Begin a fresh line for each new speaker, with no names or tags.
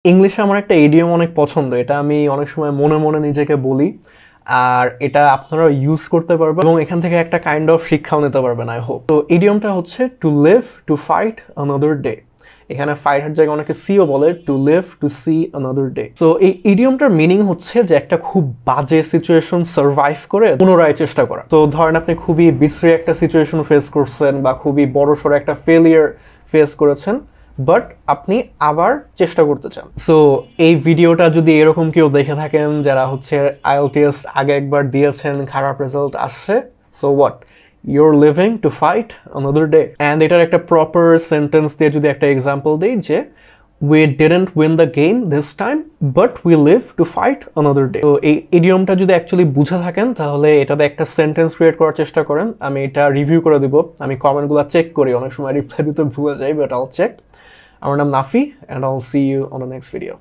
ইংলিশে আমার একটা ইডিয়ম অনেক পছন্দ, এটা আমি অনেক সময় মনে মনে নিজেকে বলি, আর এটা আপনারা ইউজ করতে পারবেন এবং এখান থেকে একটা কাইন্ড অফ শিক্ষাও নিতে পারবেন আই হোপ। তো ইডিয়মটা হচ্ছে to live to fight another day. এখানে ফাইটের জায়গায় অনেকে সিও বলে, to live to see another day. তো এই ইডিয়মটার মিনিং হচ্ছে যে একটা খুব বাজে সিচুয়েশন সার্ভাইভ করে পুনরায় চেষ্টা করা। তো ধরেন আপনি খুবই বিশ্রী একটা সিচুয়েশন ফেস করছেন বা খুবই বড়সড় একটা ফেলিয়ার ফেস করেছেন, বাট আপনি আবার চেষ্টা করতে চান। সো এই ভিডিওটা যদি এরকম কেউ দেখে থাকেন যারা হচ্ছে আইএলটিএস আগে একবার দিয়েছেন, খারাপ রেজাল্ট আসছে, so what, your living two fight another day. And এটার একটা প্রপার সেন্টেন্স দিয়ে যদি একটা এক্সাম্পল দিই যে we didn't win the game this time but we live to fight another day। তো এই ইডিয়মটা যদি অ্যাকচুয়ালি বুঝে থাকেন তাহলে এটাতে একটা সেন্টেন্স ক্রিয়েট করার চেষ্টা করেন। আমি এটা রিভিউ করে দিব, আমি কমেন্টগুলো চেক করি, অনেক সময় রিপ্লাই দিতে ভুলে যাই, বাট আইল চেক। আমার নাম Nafi, and I'll see you on the next video.